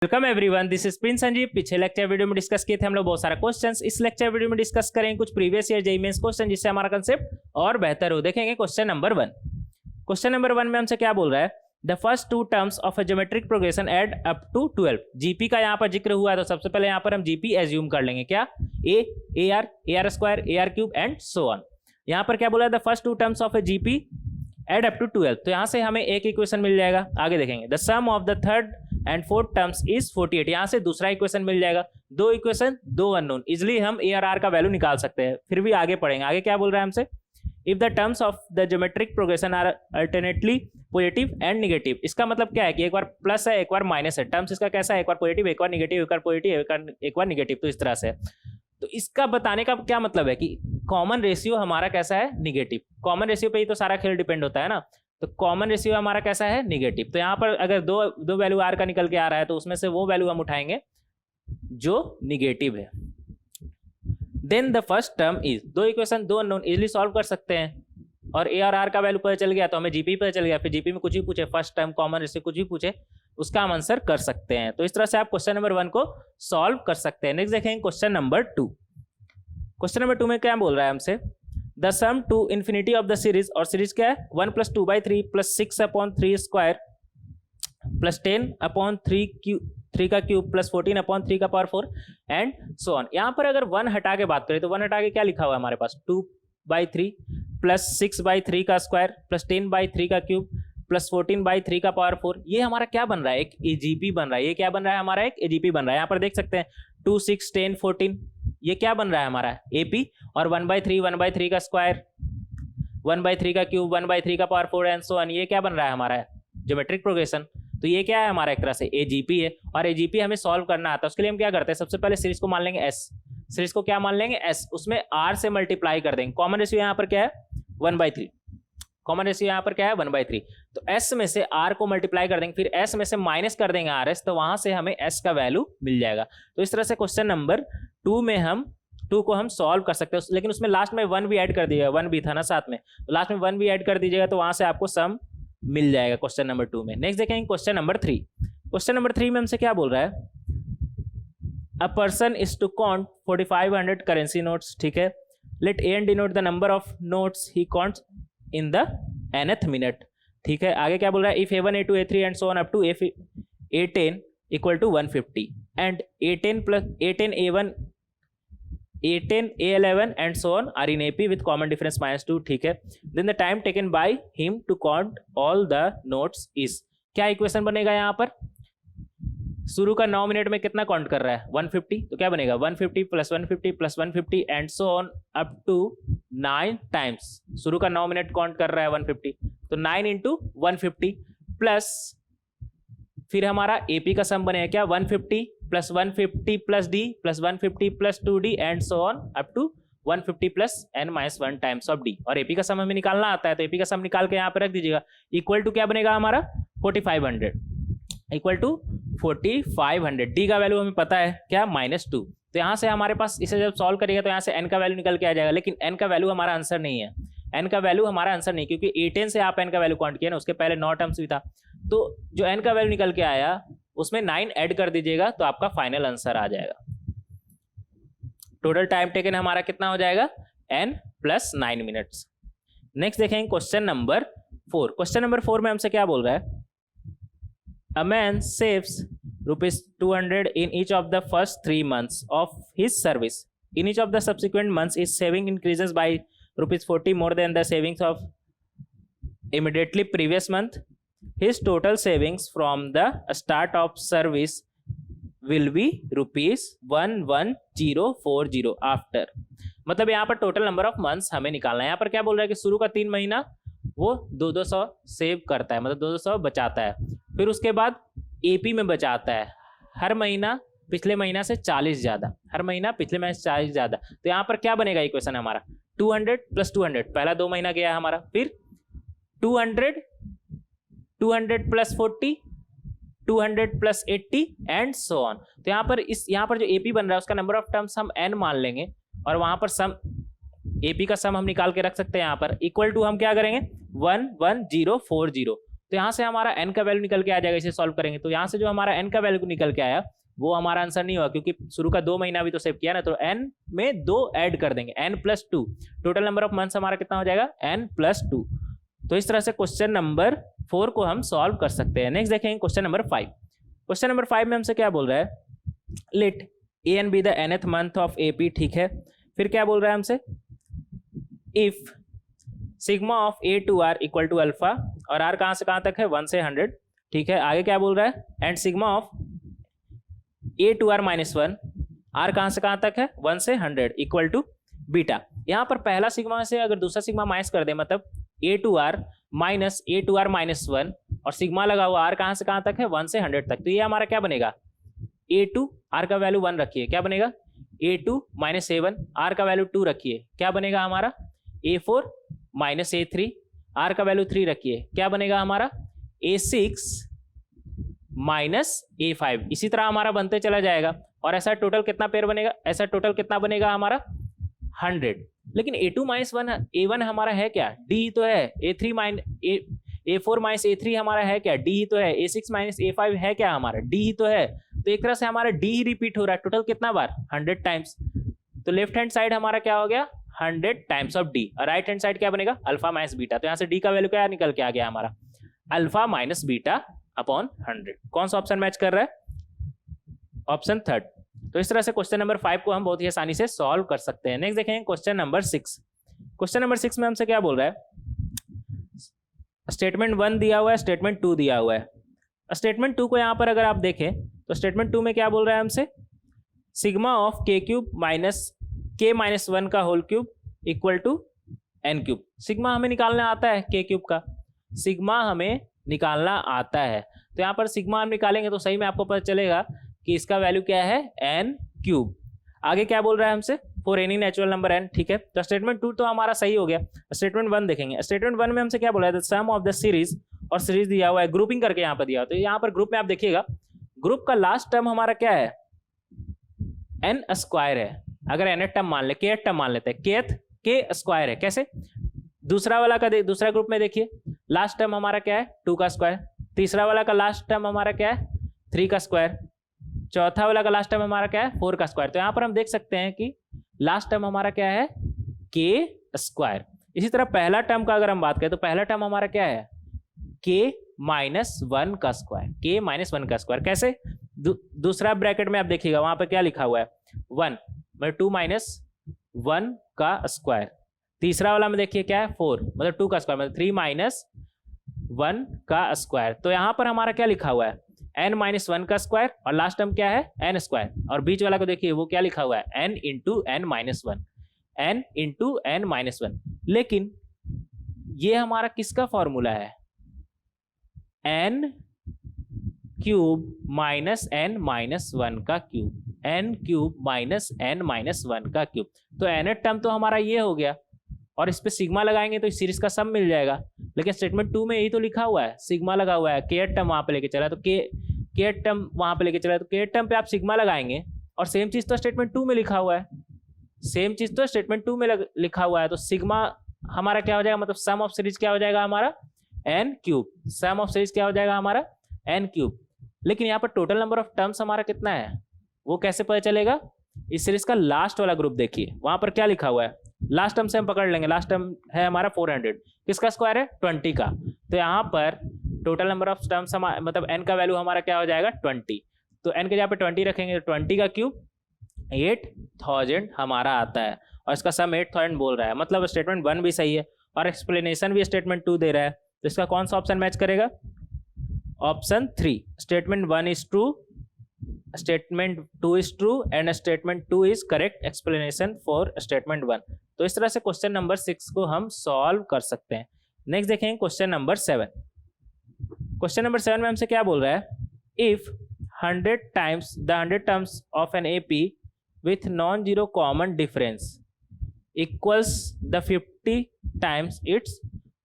Welcome everyone, this is Prince Sanjeev. पिछले lecture video में discuss किए थे हम लोग बहुत सारे क्वेश्चंस। इस लेक्चर वीडियो में डिस्कस करेंगे कुछ previous year JEE mains question, जिससे हमारा कंसेप्ट और बेहतर हो। देखेंगे क्वेश्चन नंबर 1। क्वेश्चन नंबर 1 में हमसे क्या बोल रहा है, the first two terms of a geometric progression add up to 12। GP का यहाँ पर जिक्र हुआ है, तो सबसे पहले यहाँ पर हम जीपी एज्यूम कर लेंगे। क्या? A r square, a r cube and so on. यहाँ पर क्या बोला है, the first two terms of a GP add up to 12। तो यहाँ से हमें एक इक्वेशन मिल जाएगा। आगे देखेंगे, the sum of the third and fourth terms is 48। यहाँ से दूसरा इक्वेशन मिल जाएगा। दो इक्वेशन, दो अननोन, इजिली हम ए आर का वैल्यू निकाल सकते हैं। फिर भी आगे पढ़ेंगे। आगे क्या बोल रहा है हमसे, if the terms of the geometric progression are alternately positive and negative. इसका मतलब क्या है कि एक बार प्लस है, एक बार माइनस है। टर्म्स इसका कैसा है, एक बार पॉजिटिव, एक बार नेगेटिव, एक बार पॉजिटिव, एक बार नेगेटिव। तो इस तरह से, तो इसका बताने का क्या मतलब है कि कॉमन रेशियो हमारा कैसा है, निगेटिव। कॉमन रेशियो पे ही तो सारा खेल डिपेंड होता है ना। तो कॉमन रेशियो हमारा कैसा है, निगेटिव। तो यहाँ पर अगर दो वैल्यू आर का निकल के आ रहा है, तो उसमें से वो वैल्यू हम उठाएंगे जो निगेटिव है। Then the first term is, दो इक्वेशन, दो अननोन, इजिली सॉल्व कर सकते हैं। और ए आर का वैल्यू पता चल गया तो हमें जीपी पता चल गया। फिर जीपी में कुछ भी पूछे, फर्स्ट टर्म, कॉमन रेशियो, कुछ भी पूछे, उसका हम आंसर कर सकते हैं। तो इस तरह से आप क्वेश्चन नंबर 1 को सॉल्व कर सकते हैं। नेक्स्ट देखेंगे क्वेश्चन नंबर 2। क्वेश्चन नंबर 2 में क्या बोल रहा है हमसे, the sum to infinity of the series, और सीरीज क्या है, 1 + 2/3 + 6/3 स्क्वायर + 10/3 का क्यूब + 14/3 का पावर 4 एंड सो ऑन। यहाँ पर अगर 1 हटा के बात करें तो 1 हटा के क्या लिखा हुआ है हमारे पास, 2/3 + 6/3 का स्क्वायर + 10/3 का क्यूब + 14/3 का पावर 4। ये हमारा क्या बन रहा है, एक एजीपी बन रहा है। ये क्या बन रहा है हमारा, एक एजीपी बन रहा है। यहाँ पर देख सकते हैं 2, 6, 10, 14, ये क्या बन रहा है हमारा, एपी। और 1/3 का स्क्वायर, 1/3 का क्यूब, 1/3 का पावर 4 एंड सो ऑन, ये क्या बन रहा है हमारा ज्योमेट्रिक प्रोग्रेशन। तो ये क्या है हमारा, एक तरह से एजीपी है। और एजीपी हमें सॉल्व करना आता है। उसके लिए हम क्या करते हैं, सबसे पहले सीरीज को मान लेंगे एस। सीरीज को क्या मान लेंगे, एस। उसमें आर से मल्टीप्लाई कर देंगे। कॉमन रेशियो यहाँ पर क्या है, 1/3। कॉमन रेशियो यहाँ पर क्या है, 1/3। तो एस में से आर को मल्टीप्लाई कर देंगे, फिर एस में से माइनस कर देंगे आर एस, तो वहां से हमें एस का वैल्यू मिल जाएगा। तो इस तरह से क्वेश्चन नंबर 2 में हम 2 को हम सॉल्व कर सकते हैं। लेकिन उसमें लास्ट में 1 भी ऐड कर दीजिएगा, 1 भी था ना साथ में, तो लास्ट में 1 भी ऐड कर दीजिएगा, तो वहां से आपको सम मिल जाएगा क्वेश्चन नंबर 2 में। नेक्स्ट देखेंगे क्वेश्चन नंबर 3। क्वेश्चन नंबर 3 में हमसे क्या बोल रहा है, a person is to count 4500 currency notes. ठीक है, let a n denote the number of notes he counts in the nth minute. ठीक है, आगे क्या बोल रहा है, if A1, A2, A3 and so on up to A10 = 150 and A10 A1, A10, A11 and so on are in AP with common difference -2। ठीक है, then the time taken by him to count all the notes is. क्या equation बनेगा यहाँ पर, शुरू का 9 minute में कितना काउंट कर रहा है, 150। तो क्या बनेगा, 150 + 150 + 150 and so on up to 9 times. शुरू का 9 मिनट काउंट कर रहा है 150, तो 9 × 150 प्लस, फिर हमारा एपी का सम बनेगा क्या, 150 + 150 + d + 150 + 2d and so on up to 150 + n-1 times of d। और एपी का सम हमें निकालना आता है, तो एपी का सम निकाल के यहाँ पे रख दीजिएगा। इक्वल टू क्या बनेगा हमारा, 4500, इक्वल टू 4500। डी का वैल्यू हमें पता है क्या, -2। तो यहाँ से हमारे पास, इसे जब सॉल्व करेगा तो यहाँ से एन का वैल्यू निकल के आ जाएगा। लेकिन एन का वैल्यू हमारा आंसर नहीं है, एन का वैल्यू हमारा आंसर नहीं, क्योंकि A10 से आप एन का वैल्यू काउंट किया ना, उसके पहले 9 टर्म्स भी था। तो जो एन का वैल्यू निकल के आया उसमें 9 ऐड कर दीजिएगा, तो आपका फाइनल आंसर आ जाएगा। टोटल टाइम टेकन हमारा कितना हो जाएगा, n + 9 मिनट्स। नेक्स्ट देखेंगे क्वेश्चन नंबर 4। क्वेश्चन नंबर 4 में हमसे क्या बोल रहा है, a man saves ₹200 in each of the first 3 months of his service. In each of the subsequent months, his saving increases by ₹40 more than the savings of immediately previous month. His total savings from the start of service will be ₹11040 after. मतलब यहाँ पर total number of months हमें निकालना है। यहाँ पर क्या बोल रहा है कि शुरू का 3 महीना वो 200 सेव करता है, मतलब 200 बचाता है। फिर उसके बाद एपी में बचाता है हर महीना पिछले महीना से 40 ज्यादा, हर महीना पिछले महीने से 40 ज्यादा। तो यहाँ पर क्या बनेगा इक्वेशन हमारा, 200 + 200, पहला 2 महीना गया हमारा, फिर 200 + 40, 200 + 80 एंड सो ऑन। तो यहाँ पर जो एपी बन रहा है उसका नंबर ऑफ टर्म्स हम n मान लेंगे, और वहां पर सम, एपी का सम हम निकाल के रख सकते हैं। यहाँ पर इक्वल टू हम क्या करेंगे, 11040। तो यहाँ से हमारा n का वैल्यू निकल के आ जाएगा इसे सॉल्व करेंगे। तो यहाँ से जो हमारा n का वैल्यू निकल के आया वो हमारा आंसर नहीं हुआ, क्योंकि शुरू का 2 महीना भी तो सेव किया ना, तो n में 2 ऐड कर देंगे, n+2, total number of months हमारा कितना हो जाएगा, n+2। तो इस तरह से क्वेश्चन नंबर 4 को हम सॉल्व कर सकते हैं। नेक्स्ट देखेंगे क्वेश्चन नंबर 5। क्वेश्चन नंबर 5 में हमसे क्या बोल रहा है, let an be the nth month of AP, ठीक है। फिर क्या बोल रहा है हमसे, if sigma of A to R equal to alpha, और R कहाँ से कहाँ तक है, 1 से 100, ठीक है। आगे क्या बोल रहा है, and sigma of A to R minus 1, R कहाँ से कहाँ तक है, 1 से 100 इक्वल टू बीटा। यहाँ पर पहला सिग्मा से अगर दूसरा सिग्मा माइनस कर दे, मतलब A to R minus A to R minus 1, और सिग्मा लगा हुआ R कहाँ से कहाँ तक है, 1 से 100 तक, तो ये हमारा क्या बनेगा, A2, R का वैल्यू 1 रखिए, क्या बनेगा, A2 माइनस A1, R का वैल्यू 2 रखिए, क्या बनेगा हमारा, A4 माइनस A3, R का वैल्यू 3 रखिए, क्या बनेगा हमारा, A6 माइनस A5। इसी तरह हमारा बनते चला जाएगा, और ऐसा टोटल कितना पेयर बनेगा, ऐसा टोटल कितना बनेगा हमारा 100। लेकिन A2 माइनस A1 हमारा है क्या, D ही तो है, A3 minus A4 minus A3 हमारा है क्या, D ही तो है, A6 माइनस A5 है क्या हमारा, D ही तो है। तो एक तरह से हमारा D ही रिपीट हो रहा है, टोटल कितना बार, 100 टाइम्स। तो लेफ्ट हैंड साइड हमारा क्या हो गया, 100 टाइम्स ऑफ D, और राइट हैंड साइड क्या बनेगा, अल्फा माइनस बीटा। तो यहाँ से D का वैल्यू क्या निकल के आ गया हमारा, अल्फा माइनस बीटा अपॉन 100। कौन सा ऑप्शन मैच कर रहा है, ऑप्शन 3। तो इस तरह से क्वेश्चन नंबर 5 को हम बहुत ही आसानी से सॉल्व कर सकते हैं। नेक्स्ट देखेंगे क्वेश्चन नंबर 6। क्वेश्चन नंबर 6 में हमसे क्या बोल रहा है, स्टेटमेंट 1 दिया हुआ है, स्टेटमेंट 2 दिया हुआ है। स्टेटमेंट 2 को यहाँ पर अगर आप देखें तो स्टेटमेंट 2 में क्या बोल रहा है हमसे, sigma of k cube minus k minus 1 का whole cube equal to n cube. Sigma हमें निकालना आता है k क्यूब का, सिग्मा हमें निकालना आता है। तो यहाँ पर सिग्मा हम निकालेंगे तो सही में आपको पता चलेगा कि इसका वैल्यू क्या है, n क्यूब। आगे क्या बोल रहा है हमसे, for any natural number n, ठीक है। तो स्टेटमेंट 2 तो हमारा सही हो गया। स्टेटमेंट 1 देखेंगे। स्टेटमेंट 1 में हमसे क्या बोला है, सम ऑफ द सीरीज, और सीरीज दिया हुआ है, ग्रुपिंग करके यहाँ पर दिया हुआ। तो यहाँ पर ग्रुप में आप देखिएगा, ग्रुप का लास्ट टर्म हमारा क्या है, n स्क्वायर है। अगर nth टर्म मान ले, kth टर्म मान लेते हैं, k स्क्वायर है। कैसे, दूसरा वाला का दूसरा ग्रुप में देखिए, लास्ट टर्म हमारा क्या है, 2 का स्क्वायर। तीसरा वाला का लास्ट टर्म हमारा क्या है, 3 का स्क्वायर। चौथा वाला का लास्ट टर्म हमारा क्या है, 4 का स्क्वायर। तो यहाँ पर हम देख सकते हैं कि लास्ट टर्म हमारा क्या है, k स्क्वायर। इसी तरह पहला टर्म का अगर हम बात करें तो पहला टर्म हमारा क्या है, k माइनस 1 का स्क्वायर, k माइनस 1 का स्क्वायर। कैसे, दूसरा ब्रैकेट में आप देखिएगा वहां पर क्या लिखा हुआ है, 1 मतलब 2 माइनस 1 का स्क्वायर। तीसरा वाला में देखिए क्या है, 4 मतलब 2 का स्क्वायर, मतलब 3 माइनस 1 का स्क्वायर। तो यहाँ पर हमारा क्या लिखा हुआ है, n माइनस 1 का स्क्वायर, और लास्ट टर्म क्या है, n स्क्वायर। और बीच वाला को देखिए वो क्या लिखा हुआ है, n into n minus 1, n into n minus 1। लेकिन ये हमारा किसका फॉर्मूला है, n cube minus n minus 1 का cube, n cube minus n minus 1 का क्यूब। तो n टर्म तो हमारा ये हो गया, और इस पे सिग्मा लगाएंगे तो इस सीरीज का सम मिल जाएगा। लेकिन स्टेटमेंट 2 में यही तो लिखा हुआ है, सिग्मा लगा हुआ है, k टर्म वहां पे लेके चला, तो k टर्म वहां पे लेके चला, तो k टर्म पे आप सिग्मा लगाएंगे, और सेम चीज तो स्टेटमेंट 2 में लिखा हुआ है, सेम चीज तो स्टेटमेंट 2 में लिखा हुआ है। तो सिग्मा हमारा क्या हो जाएगा, मतलब सम ऑफ सीरीज क्या हो जाएगा हमारा, n cube. Sum of series क्या हो जाएगा हमारा, n क्यूब। लेकिन यहाँ पर टोटल नंबर ऑफ टर्म्स हमारा कितना है, वो कैसे पता चलेगा, इस सीरीज का लास्ट वाला ग्रुप देखिए, वहां पर क्या लिखा हुआ है, लास्ट टर्म से हम पकड़ लेंगे। लास्ट टर्म है हमारा 400, किसका स्क्वायर है, 20 का। तो यहाँ पर टोटल नंबर ऑफ टर्म्स मतलब n का वैल्यू हमारा क्या हो जाएगा, 20। तो n के जहाँ पे 20 रखेंगे तो 20 का क्यूब 8000 हमारा आता है, और इसका सम 8000 बोल रहा है। मतलब स्टेटमेंट 1 भी सही है, और एक्सप्लेनेशन भी स्टेटमेंट 2 दे रहा है। तो इसका कौन सा ऑप्शन मैच करेगा, option 3। Statement 1 is true, statement 2 is true, and statement 2 is correct explanation for statement 1। तो इस तरह से क्वेश्चन नंबर 6 को हम सॉल्व कर सकते हैं। नेक्स्ट देखेंगे क्वेश्चन नंबर 7। क्वेश्चन नंबर 7 में हमसे क्या बोल रहा है, if 100 times the 100 terms of an AP with non-zero common difference equals the 50 times its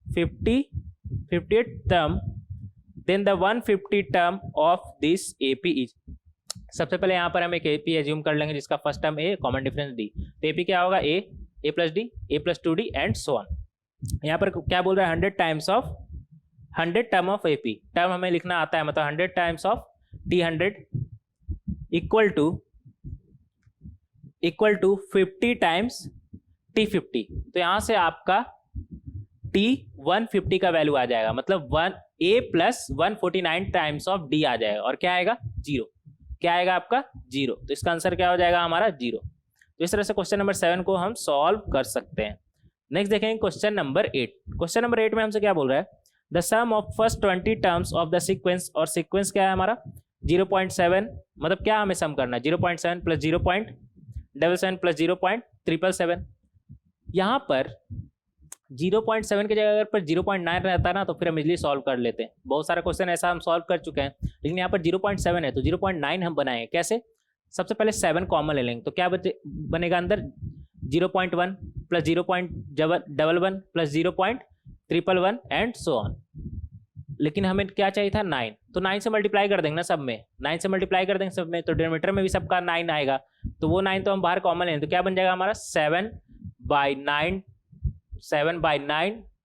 50th term, then the 150 term of this AP is। सबसे पहले यहाँ पर हम एक AP एज्यूम कर लेंगे जिसका first term A, common difference D। तो AP क्या होगा, A plus D, A plus 2D and so on. यहाँ पर क्या बोल रहा है, 100 times of 100 term of AP, term हमें लिखना आता है, मतलब 100 times of T100 equal to 50 times T50। तो यहां से आपका T150 का वैल्यू आ जाएगा, मतलब 1A plus 149 times of D आ जाएगा, और क्या आएगा 0। क्या आएगा आपका 0। तो इसका आंसर क्या हो जाएगा हमारा 0। तो इस तरह से क्वेश्चन नंबर 7 को हम सॉल्व कर सकते हैं। नेक्स्ट देखेंगे क्वेश्चन नंबर 8। क्वेश्चन नंबर 8 में हमसे क्या बोल रहा है, the sum of first 20 terms of the sequence, और सीक्वेंस क्या है हमारा 0.7, मतलब क्या हमें सम करना है 0.7 प्लस 0.77 प्लस 0.777। यहाँ पर 0.7 की जगह अगर पर 0.9 रहता ना तो फिर हम इजीली सॉल्व कर लेते हैं। बहुत सारा क्वेश्चन ऐसा हम सॉल्व कर चुके हैं, लेकिन यहाँ पर 0.7 है तो 0.9 हम बनाएंगे कैसे। सबसे पहले 7 कॉमन ले लेंगे, तो क्या बनेगा अंदर 0.1 plus 0.11 plus 0.111 and so on. लेकिन हमें क्या चाहिए था 9, तो 9 से मल्टीप्लाई कर देंगे ना सब में, 9 से मल्टीप्लाई कर देंगे सब में, तो डिनोमिनेटर में भी सबका 9 आएगा, तो वो 9 तो हम बाहर कॉमन लेंगे, तो क्या बन जाएगा हमारा 7/9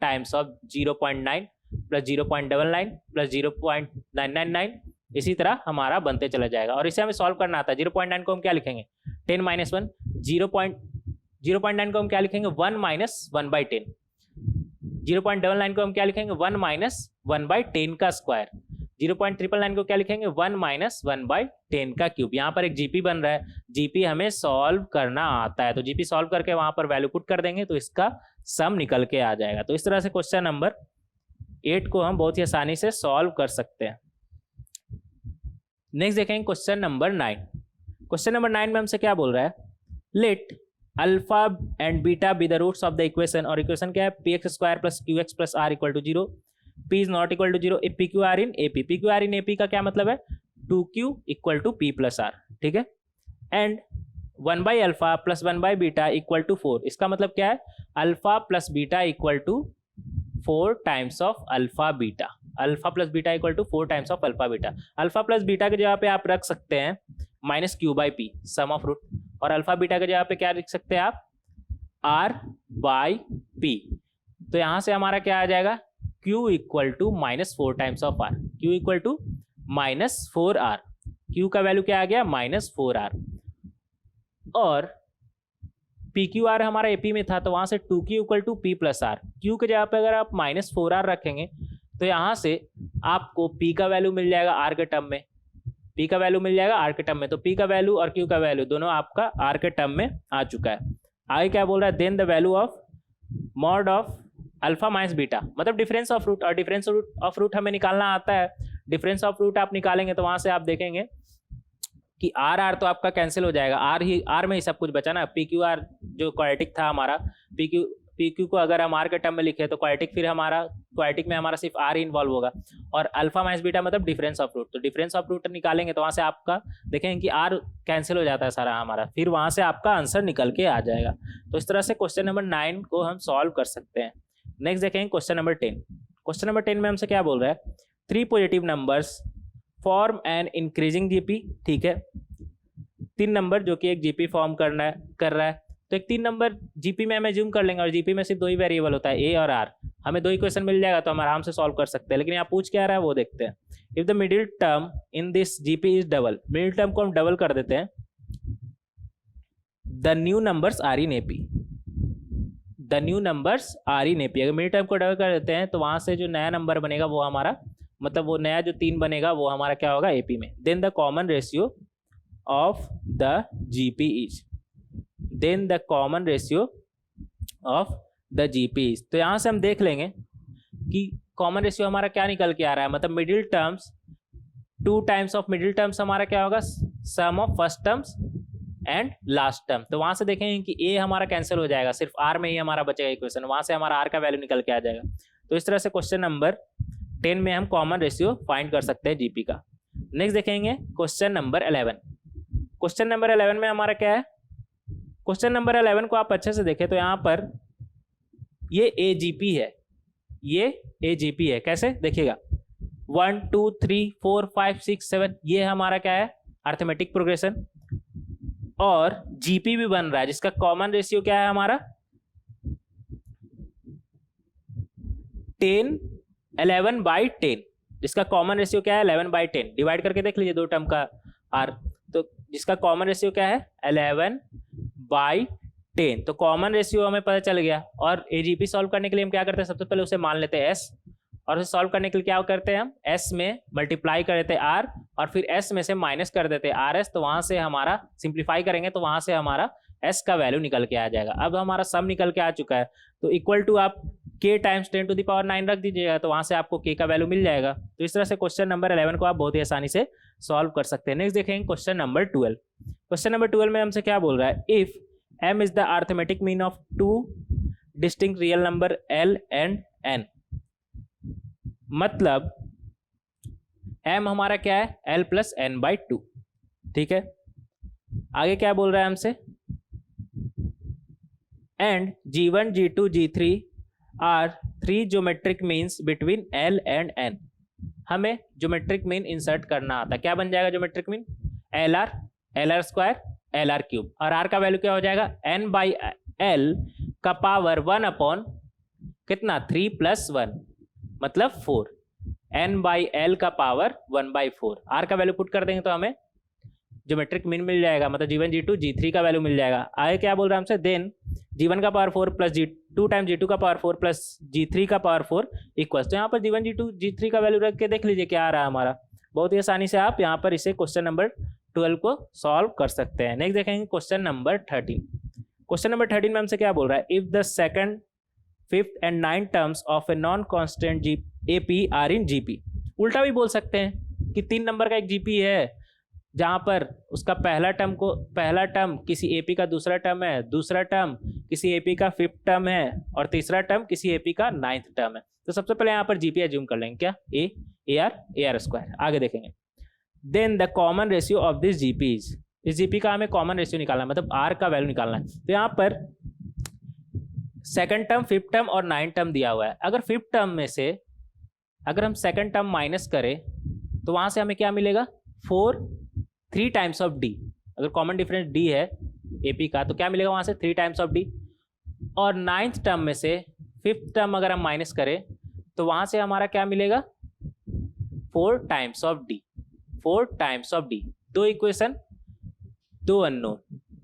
टाइम्स ऑफ 0.9 प्लस 0.99 प्लस 0.999, इसी तरह हमारा बनते चला जाएगा। और इसे हमें सॉल्व करना आता है। 0.9 को हम क्या लिखेंगे 10 - 1, 0.9 को हम क्या लिखेंगे 1 - 1/10, 0.99 को हम क्या लिखेंगे 1 - 1/10 का स्क्वायर, 0.999 को क्या लिखेंगे 1 - 1/10 का क्यूब। यहाँ पर एक जीपी बन रहा है, जीपी हमें सॉल्व करना आता है, तो जीपी सॉल्व करके वहां पर वैल्यू पुट कर देंगे तो इसका सम निकल के आ जाएगा। तो इस तरह से क्वेश्चन नंबर 8 को हम बहुत ही आसानी से सॉल्व कर सकते हैं। नेक्स्ट देखेंगे क्वेश्चन नंबर 9। क्वेश्चन नंबर 9 में हमसे क्या बोल रहा है, let alpha and beta be the roots of the equation, और इक्वेशन क्या है px² + qx + r = 0, p is not equal to 0 if pqr in ap। pqr in ap का क्या मतलब है 2q = p + r, ठीक है। एंड 1/α + 1/β = 4, इसका मतलब क्या है alpha plus beta = 4 times of alpha beta, alpha plus beta = 4 times of alpha beta. Alpha plus beta की जगह पे आप रख सकते हैं -q/p सम ऑफ रूट, और अल्फा बीटा की जगह पे क्या लिख सकते हैं आप r/p। तो यहां से हमारा क्या आ जाएगा q = -4 times of r, q = -4r, q का वैल्यू क्या आ गया -4r। और PQR हमारा AP में था तो वहां से 2q = p + r, q के जगह पे अगर आप -4r रखेंगे तो यहाँ से आपको p का वैल्यू मिल जाएगा r के टर्म में, p का वैल्यू मिल जाएगा r के टर्म में, तो p का वैल्यू और q का वैल्यू दोनों आपका r के टर्म में आ चुका है। आगे क्या बोल रहा है then the value of mod of alpha minus beta, मतलब डिफरेंस ऑफ रूट, और डिफरेंस ऑफ रूट हमें निकालना आता है। डिफरेंस ऑफ रूट आप निकालेंगे तो वहां से आप देखेंगे कि आर तो आपका कैंसिल हो जाएगा, आर में ही सब कुछ बचा ना। PQR जो क्वाड्रेटिक था हमारा, PQ को अगर हम आर के टर्म में लिखे तो क्वाड्रेटिक, फिर हमारा क्वाड्रेटिक में हमारा सिर्फ आर ही इन्वॉल्व होगा, और अल्फा माइनस बीटा मतलब डिफरेंस ऑफ रूट, तो डिफरेंस ऑफ रूट निकालेंगे तो वहां से आपका देखेंगे कि आर कैंसिल हो जाता है सारा हमारा, फिर वहां से आपका आंसर निकल के आ जाएगा। तो इस तरह से क्वेश्चन नंबर 9 को हम सॉल्व कर सकते हैं। नेक्स्ट देखेंगे क्वेश्चन नंबर 10। क्वेश्चन नंबर 10 में हमसे क्या बोल रहा है 3 positive numbers form an increasing GP, ठीक है। 3 नंबर जो कि एक जीपी फॉर्म कर रहा है, तो एक 3 नंबर जीपी में हमें जूम कर लेंगे, और जीपी में सिर्फ 2 ही वेरिएबल होता है ए और आर, हमें 2 इक्वेशन मिल जाएगा तो हम आराम से सॉल्व कर सकते हैं। लेकिन यहाँ पूछ क्या रहा है वो देखते हैं। If the middle term in this GP is double, middle term को हम डबल कर देते हैं, the new numbers are in AP, the new numbers are in AP. अगर मिडिल टर्म को डबल कर देते हैं तो वहां से जो नया नंबर बनेगा वो हमारा, मतलब वो नया जो 3 बनेगा वो हमारा क्या होगा एपी में। Then the common ratio of the GP is, then the common ratio of the GP is. तो यहां से हम देख लेंगे कि कॉमन रेशियो हमारा क्या निकल के आ रहा है, मतलब middle terms 2 times of middle terms हमारा क्या होगा sum of first terms and last term. तो वहां से देखेंगे कि ए हमारा कैंसिल हो जाएगा, सिर्फ आर में ही हमारा बचेगा इक्वेशन, वहां से हमारा आर का वैल्यू निकल के आ जाएगा। तो इस तरह से क्वेश्चन नंबर 10 में हम कॉमन रेशियो फाइंड कर सकते हैं जीपी का। नेक्स्ट देखेंगे क्वेश्चन नंबर 11। क्वेश्चन नंबर 11 में हमारा क्या है, क्वेश्चन नंबर 11 को आप अच्छे से देखें तो यहाँ पर ये एजीपी है, ये एजीपी है। कैसे देखिएगा 1 2 3 4 5 6 7, ये हमारा क्या है अर्थमेटिक प्रोग्रेशन, और जीपी भी बन रहा है जिसका कॉमन रेशियो क्या है हमारा 10 11/10, जिसका कॉमन रेशियो क्या है 11/10, डिवाइड करके देख लीजिए दो टर्म का आर, तो जिसका कॉमन रेशियो क्या है 11/10, तो कॉमन रेशियो हमें पता चल गया। और एजीपी सॉल्व करने के लिए हम क्या करते हैं, सबसे पहले उसे मान लेते हैं एस, और उसे सॉल्व करने के लिए क्या करते हैं हम एस में मल्टीप्लाई कर देते हैं आर, और फिर एस में से माइनस कर देते हैं आर एस, तो वहां से हमारा सिंप्लीफाई करेंगे तो वहां से हमारा एस का वैल्यू निकल के आ जाएगा। अब हमारा सम निकल के आ चुका है, तो इक्वल टू आप k टाइम्स 10⁹ रख दीजिएगा, तो वहां से आपको k का वैल्यू मिल जाएगा। तो इस तरह से क्वेश्चन नंबर 11 को आप बहुत ही आसानी से सॉल्व कर सकते हैं। नेक्स्ट देखेंगे क्वेश्चन नंबर 12। क्वेश्चन नंबर 12 में हमसे क्या बोल रहा है, if m is the arithmetic mean of two distinct real number l and n, मतलब m हमारा क्या है l प्लस n/2, ठीक है। आगे क्या बोल रहा है हमसे, and g1 g2 g3 are 3 geometric means between l and n। हमें ज्योमेट्रिक मीन इंसर्ट करना आता है, क्या बन जाएगा geometric mean lr square lr³ और r का वैल्यू क्या हो जाएगा n/l का पावर 1 कितना 3 + 1 मतलब 4, n/l का पावर 1/4। r का वैल्यू पुट कर देंगे तो हमें ज्योमेट्रिक मीन मिल जाएगा, मतलब g1 g2 g3 का वैल्यू मिल जाएगा। आगे क्या बोल रहा है हमसे, देन g1 का power 4 plus g2 times g2 का पावर 4 प्लस g3 का पावर 4 इक्वल, तो यहाँ पर g1 g2 g3 का वैल्यू रख के देख लीजिए क्या आ रहा है हमारा। बहुत ही आसानी से आप यहाँ पर इसे क्वेश्चन नंबर 12 को सॉल्व कर सकते हैं। नेक्स्ट देखेंगे क्वेश्चन नंबर 13। क्वेश्चन नंबर 13 में हमसे क्या बोल रहा है, if the second 5th and 9th terms of a non constant AP are in GP। उल्टा भी बोल सकते हैं कि 3 नंबर का एक GP है जहां पर उसका पहला टर्म किसी AP का दूसरा टर्म है, दूसरा टर्म किसी AP का 5th टर्म है, और तीसरा टर्म किसी AP का 9th टर्म है। तो सबसे पहले यहाँ पर GP एज्यूम कर लेंगे, क्या AR स्क्वायर। आगे देखेंगे, then the common ratio of this GP is, इस GP का हमें कॉमन रेशियो निकालना है, मतलब R का वैल्यू निकालना है। तो यहाँ पर सेकंड टर्म 5th टर्म और 9th टर्म दिया हुआ है। अगर 5th टर्म में से अगर हम सेकंड टर्म माइनस करें तो वहां से हमें क्या मिलेगा 3 टाइम्स ऑफ D। अगर कॉमन डिफरेंस D है AP का तो क्या मिलेगा वहां से 3 टाइम्स ऑफ D, और 9th टर्म में से 5th टर्म अगर हम माइनस करें तो वहां से हमारा क्या मिलेगा 4 times of D, 4 times of D। 2 equation 2 unknown,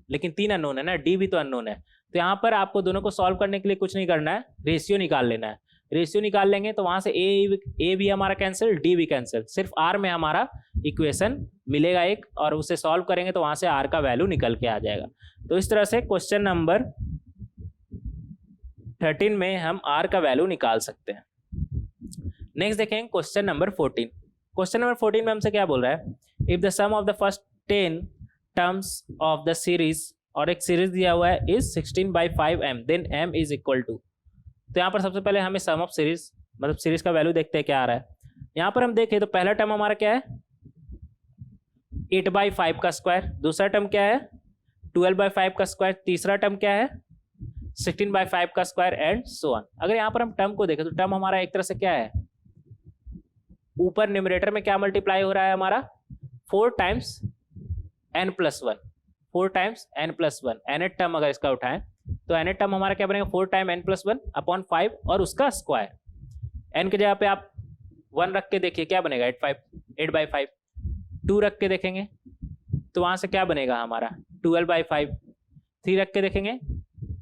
लेकिन 3 अननोन है ना, D भी तो अननोन है। तो यहाँ पर आपको दोनों को सॉल्व करने के लिए कुछ नहीं करना है, रेशियो निकाल लेना है। रेशियो निकाल लेंगे तो वहां से ए भी हमारा कैंसिल, डी भी कैंसिल, सिर्फ आर में हमारा इक्वेशन मिलेगा एक, और उसे सॉल्व करेंगे तो वहां से आर का वैल्यू निकल के आ जाएगा। तो इस तरह से क्वेश्चन नंबर 13 में हम आर का वैल्यू निकाल सकते हैं। नेक्स्ट देखेंगे क्वेश्चन नंबर 14। क्वेश्चन नंबर 14 में हमसे क्या बोल रहा है, if the sum of the first 10 terms of the series, और एक सीरीज दिया हुआ है, इज 16/5m, देन m इज इक्वल टू। तो यहाँ पर सबसे पहले हमें सम ऑफ सीरीज मतलब सीरीज का वैल्यू देखते हैं क्या आ रहा है। यहाँ पर हम देखें तो पहला टर्म हमारा क्या है 8/5 का स्क्वायर, दूसरा टर्म क्या है 12/5 का स्क्वायर, तीसरा टर्म क्या है 16/5 का स्क्वायर, एंड सो ऑन। अगर यहाँ पर हम टर्म को देखें तो टर्म हमारा एक तरह से क्या है, ऊपर न्यूमरेटर में क्या मल्टीप्लाई हो रहा है हमारा 4 times n+1, 4 times n+1, nth term अगर इसका उठाएं तो nth टर्म हमारा क्या बनेगा 4 टाइम n+1 अपॉन 5 और उसका स्क्वायर। n के जगह पे आप 1 रख के देखिए क्या बनेगा 8/5, 2 रख के देखेंगे तो वहां से क्या बनेगा हमारा 12/5, 3 रख के देखेंगे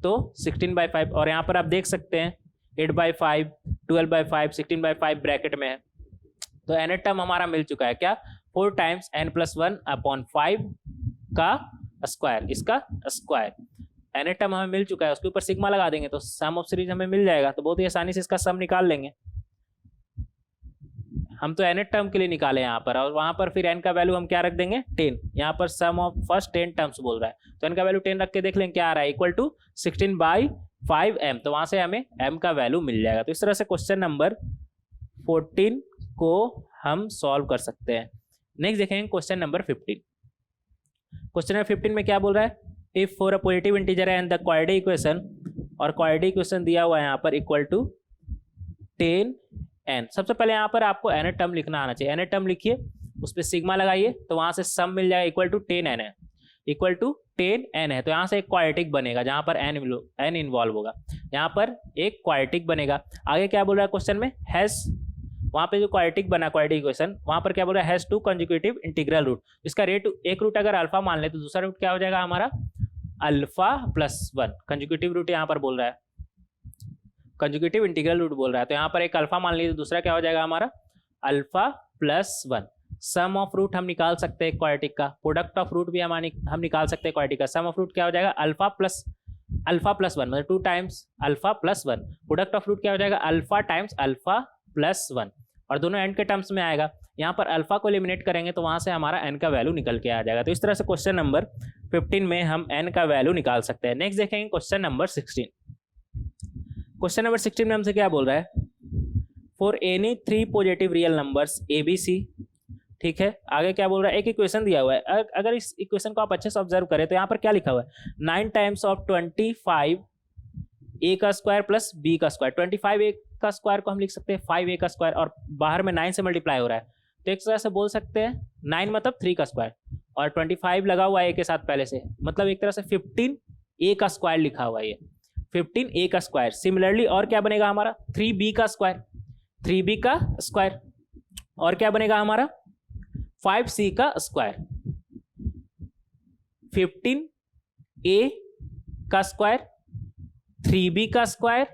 तो 16/5, और यहाँ पर आप देख सकते हैं 8/5, 12/5, 16/5 ब्रैकेट में है। तो nth टर्म हमारा मिल चुका है क्या 4 टाइम्स n+1 अपॉन 5 का स्क्वायर, इसका स्क्वायर। nth टर्म हमें मिल चुका है, उसके ऊपर सिग्मा लगा देंगे तो सम ऑफ सीरीज हमें मिल जाएगा। तो बहुत ही आसानी से इसका सम निकाल लेंगे। हम तो nth टर्म के लिए निकाले यहाँ पर, और वहां पर फिर n का वैल्यू हम क्या रख देंगे 10। यहाँ पर सम ऑफ फर्स्ट 10 टर्म्स बोल रहा है, तो n का वैल्यू 10 रख के देख लेंगे क्या आ रहा है इक्वल टू 16/5m, तो वहां से हमें m का वैल्यू मिल जाएगा। तो इस तरह से क्वेश्चन नंबर 14 को हम सॉल्व कर सकते हैं। नेक्स्ट देखेंगे क्वेश्चन नंबर 15। क्वेश्चन नंबर 15 में क्या बोल रहा है, if for a positive integer and the quadratic equation, और क्वाड्रेटिक इक्वेशन दिया हुआ है यहाँ पर इक्वल टू 10n। सबसे पहले यहाँ पर आपको nth टर्म लिखना आना चाहिए, nth टर्म लिखिए उस पर सिग्मा लगाइए तो वहां से सम मिल जाएगा इक्वल टू 10n है, इक्वल टू 10n है। तो यहाँ से एक क्वाड्रेटिक बनेगा जहां पर n इन्वॉल्व होगा, यहाँ पर एक क्वाड्रेटिक बनेगा। आगे क्या बोल रहा है क्वेश्चन में, हैज वहां पे जो क्वाड्रेटिक बना क्वाड्रेटिक इक्वेशन, वहां पर क्या बोल रहा है, has two consecutive integral root. इसका रेट एक रूट अगर अल्फा मान ले तो दूसरा रूट क्या हो जाएगा हमारा अल्फा प्लस 1। कंसेक्यूटिव रूट यहाँ पर बोल रहा है, कंसेक्यूटिव इंटीग्रल रूट बोल रहा है, तो यहाँ पर एक अल्फा मान लीजिए, दूसरा क्या हो जाएगा हमारा alpha plus 1। Sum of root हम निकाल सकते हैं क्वाड्रेटिक का, प्रोडक्ट ऑफ रूट भी हम निकाल सकते हैं क्वाड्रेटिक का। सम ऑफ रूट क्या हो जाएगा अल्फा प्लस 1, मतलब 2 times alpha plus 1। Product of root क्या हो जाएगा अल्फा टाइम्स अल्फा प्लस 1, और दोनों एन के टर्म्स में आएगा। यहाँ पर अल्फा को एलिमिनेट करेंगे तो वहां से हमारा एन का वैल्यू निकल के आ जाएगा। तो इस तरह से क्वेश्चन नंबर 15 में हम एन का वैल्यू निकाल सकते हैं। नेक्स्ट देखेंगे क्वेश्चन नंबर 16। क्वेश्चन नंबर 16 में हमसे क्या बोल रहा है, for any 3 positive real numbers a b c. ठीक है, आगे क्या बोल रहा है, एक इक्वेशन दिया हुआ है। अगर इस इक्वेशन को आप अच्छे से ऑब्जर्व करें तो यहाँ पर क्या लिखा हुआ है 9 टाइम्स ऑफ 25 ए का स्क्वायर प्लस बी का स्क्वायर। 25 ए का स्क्वायर को हम लिख सकते हैं 5 ए का स्क्वायर, और बाहर में 9 से मल्टीप्लाई हो रहा है, तो एक तरह से बोल सकते हैं 9 मतलब 3 का स्क्वायर, और 25 लगा हुआ है ए के साथ पहले से, मतलब एक तरह से 15 ए का स्क्वायर लिखा हुआ है, ये 15 ए का स्क्वायर। सिमिलरली और क्या बनेगा हमारा 3b का स्क्वायर, 3b का स्क्वायर, और क्या बनेगा हमारा 5c का स्क्वायर। 15 ए का स्क्वायर, 3b का स्क्वायर,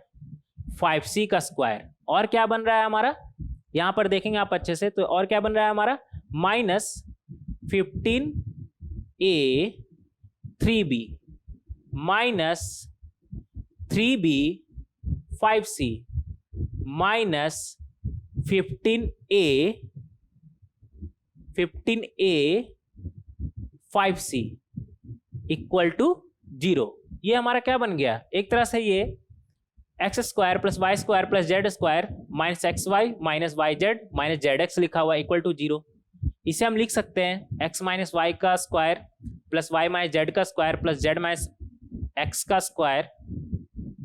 5c का स्क्वायर, और क्या बन रहा है हमारा, यहां पर देखेंगे आप अच्छे से तो, और क्या बन रहा है हमारा minus 15a 3b minus 3b 5c minus 15a 5c equal to 0। ये हमारा क्या बन गया, एक तरह से ये x square plus y square plus z square minus x y minus y z minus z x लिखा हुआ इक्वल टू 0। इसे हम लिख सकते हैं एक्स माइनस वाई का square plus y minus z का square plus z minus x का स्क्वायर,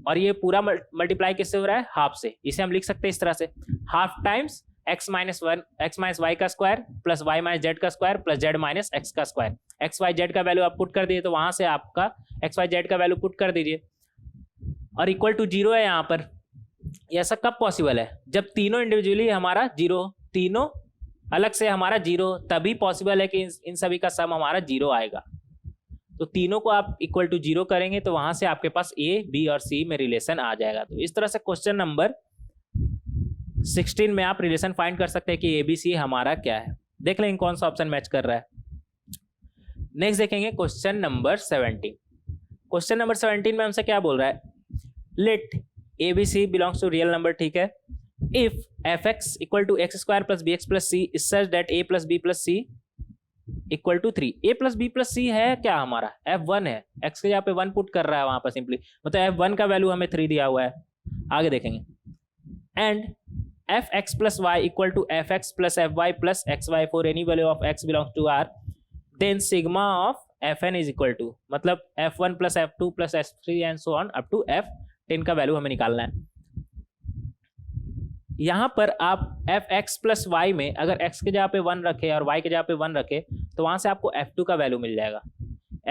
और ये पूरा मल्टीप्लाई किससे हो रहा है हाफ से। इसे हम लिख सकते हैं इस तरह से half times x minus y का square plus y minus z का square plus z minus x का स्क्वायर। एक्स वाई जेड का वैल्यू आप पुट कर दिए तो वहां से आपका एक्स वाई जेड का वैल्यू पुट कर दीजिए, और इक्वल टू 0 है यहाँ पर। ऐसा कब पॉसिबल है, जब तीनों इंडिविजुअली हमारा 0, तीनों अलग से हमारा 0, तभी पॉसिबल है कि इन सभी का सम हमारा 0 आएगा। तो तीनों को आप इक्वल टू 0 करेंगे तो वहां से आपके पास ए बी और सी में रिलेशन आ जाएगा। तो इस तरह से क्वेश्चन नंबर 16 में आप रिलेशन फाइंड कर सकते हैं कि ए बी सी हमारा क्या है। देख लेंगे कौन सा ऑप्शन मैच कर रहा है। नेक्स्ट देखेंगे क्वेश्चन नंबर 17। क्वेश्चन नंबर 17 में हमसे क्या बोल रहा है, let a b c belongs to real number. ठीक है, if f x equal to x square plus b x plus c is such that a plus b plus c equal to 3। A plus b plus c है क्या हमारा f1 है, x के यहाँ पे 1 put कर रहा है वहां पर सिंपली, मतलब f1 का वैल्यू हमें 3 दिया हुआ है। आगे देखेंगे and f x plus y equal to f x plus f y plus x y for any value of x belongs to r, then sigma of fn is equal to, मतलब f1 plus f2 plus f3 and so on up to f10 का value हमें निकालना है। यहां पर आप F x plus Y में अगर x के जगह पे 1 रखे और y के जगह पे 1 रखे तो वहां से आपको f2 का वैल्यू मिल जाएगा।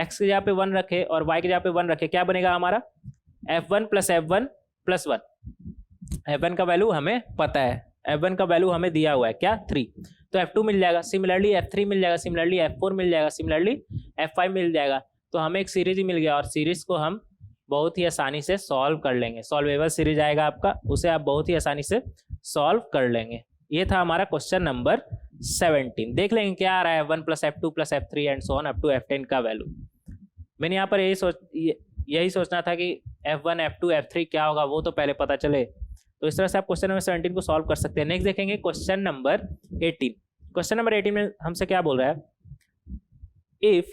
x के जगह पे 1 रखे और y के जगह पे 1 रखे, क्या बनेगा हमारा f1 plus f1 plus 1। f1 का वैल्यू हमें पता है, f1 का वैल्यू हमें दिया हुआ है क्या 3, तो f2 मिल जाएगा, सिमिलरली f3 मिल जाएगा, सिमिलरली f4 मिल जाएगा, सिमिलरली f5 मिल जाएगा। तो हमें एक सीरीज ही मिल गया, और सीरीज को हम बहुत ही आसानी से सॉल्व कर लेंगे। सॉल्वेबल सीरीज आएगा आपका, उसे आप बहुत ही आसानी से सॉल्व कर लेंगे। ये था हमारा क्वेश्चन नंबर 17। देख लेंगे क्या आ रहा है f1 plus f2 plus f3 and so on up to f10 का वैल्यू। मैंने यहाँ पर यही सोचना था कि f1 f2 f3 क्या होगा वो तो पहले पता चले, तो इस तरह से आप क्वेश्चन नंबर 17 को सॉल्व कर सकते हैं। नेक्स्ट देखेंगे क्वेश्चन नंबर 18। क्वेश्चन नंबर 18 में हमसे क्या बोल रहा है, if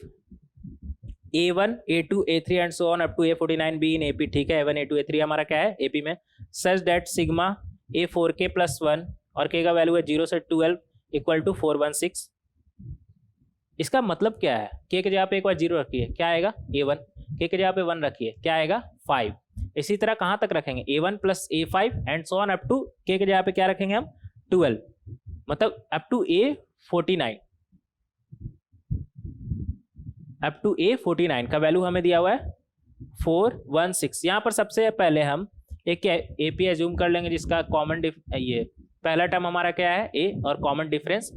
a1 a2 a3 and so on up to a49 be in AP। ठीक है, a1 a2 a3 हमारा क्या है AP में, such that sigma a4k plus 1 और k का वैल्यू है 0 से 12 इक्वल टू 416। इसका मतलब क्या है, k के जगह पे एक बार 0 रखिए क्या आएगा a1, k के जगह पे 1 रखिए क्या आएगा 5। इसी तरह कहां तक रखेंगे a1 plus a5 and so on up to k के जगह पे क्या रखेंगे हम 12, मतलब up to a49, up to a49 का वैल्यू हमें दिया हुआ है 416। यहाँ पर सबसे पहले हम एक AP एज्यूम कर लेंगे जिसका कॉमन ये पहला टर्म हमारा क्या है a और कॉमन डिफरेंस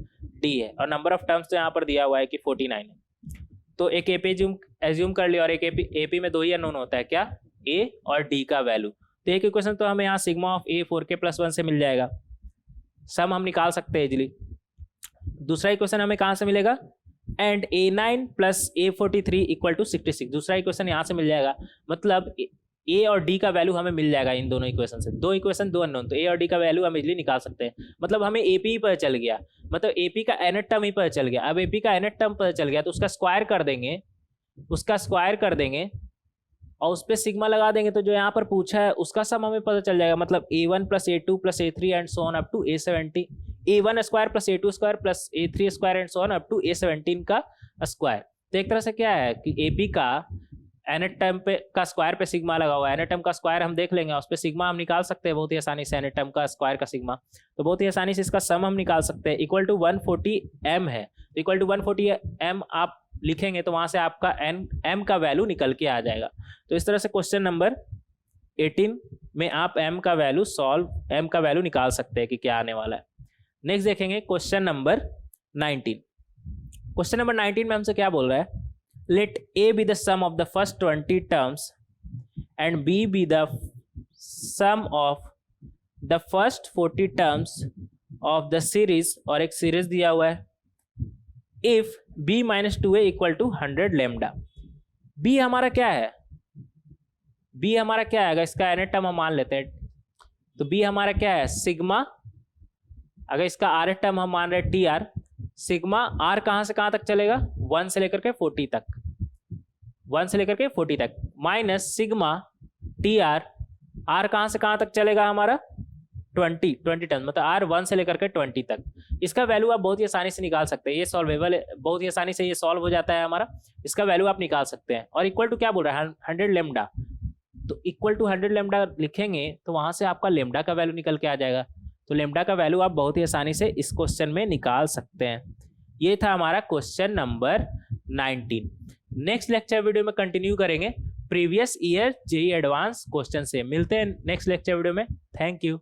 d है और नंबर ऑफ टर्म्स तो यहाँ पर दिया हुआ है कि 49 है। तो एक AP एज्यूम कर लिया और एक AP में 2 ही अननोन होता है, क्या a और d का वैल्यू। तो एक इक्वेशन तो हमें यहाँ सिग्मा ऑफ a 4k+1 से मिल जाएगा, सम हम निकाल सकते हैं इजिली। दूसरा इक्वेशन हमें कहाँ से मिलेगा, एंड a9 + a43 = 66। दूसरा इक्वेशन यहाँ से मिल जाएगा, मतलब a और d का वैल्यू हमें मिल जाएगा इन दोनों इक्वेशन से। 2 इक्वेशन 2 अननोन, तो a और d का वैल्यू हम इजिली निकाल सकते हैं। मतलब हमें AP ही पता चल गया, मतलब AP का nth टर्म ही पता चल गया। अब AP का nth टर्म पता चल गया तो उसका स्क्वायर कर देंगे, और उस पर सिग्मा लगा देंगे, तो जो यहाँ पर पूछा है उसका सम हमें पता चल जाएगा। मतलब a1 + a2 + a3 and so on up to a17, a1 square + a2 square + a3 square and so on up to a17 का स्क्वायर। तो एक तरह से क्या है कि AP का nth टर्म पे का स्क्वायर पे सिग्मा लगा हुआ है। nth टर्म का स्क्वायर हम देख लेंगे, उस पर सिग्मा हम निकाल सकते हैं बहुत ही आसानी से। nth टर्म का स्क्वायर का सिग्मा, तो बहुत ही आसानी से इसका सम हम निकाल सकते हैं। इक्वल टू 140 m है, तो इक्वल टू 140 m आप लिखेंगे तो वहां से आपका m का वैल्यू निकल के आ जाएगा। तो इस तरह से क्वेश्चन नंबर 18 में आप m का वैल्यू निकाल सकते हैं कि क्या आने वाला है। नेक्स्ट देखेंगे क्वेश्चन नंबर 19। क्वेश्चन नंबर 19 में हमसे क्या बोल रहा है, let a be the sum of the first 20 terms and b be the sum of the first 40 terms of the series, और एक सीरीज दिया हुआ है। if b - 2a = 100 lambda. b हमारा क्या है, b हमारा क्या है, इसका nth टर्म हम मान लेते हैं, तो b हमारा क्या है सिग्मा। अगर इसका rth टर्म हम मान रहे हैं tr, सिग्मा r कहां से कहां तक चलेगा, 1 से लेकर के 40 तक, 1 से लेकर के 40 तक, माइनस सिग्मा tr, r कहां से कहां तक चलेगा हमारा 20 टर्म, मतलब r 1 से लेकर के 20 तक। इसका वैल्यू आप बहुत ही आसानी से निकाल सकते हैं, ये सॉल्वेबल है, बहुत ही आसानी से ये सॉल्व हो जाता है हमारा। इसका वैल्यू आप निकाल सकते हैं। और इक्वल टू क्या बोल रहा है 100 लेमडा, तो इक्वल टू 100 लेमडा लिखेंगे तो वहां से आपका लेमडा का वैल्यू निकल के आ जाएगा। तो लेमडा का वैल्यू आप बहुत ही आसानी से इस क्वेश्चन में निकाल सकते हैं। ये था हमारा question number 19। Next lecture video में कंटिन्यू करेंगे previous year JEE advance question से। मिलते हैं नेक्स्ट लेक्चर वीडियो में। Thank you.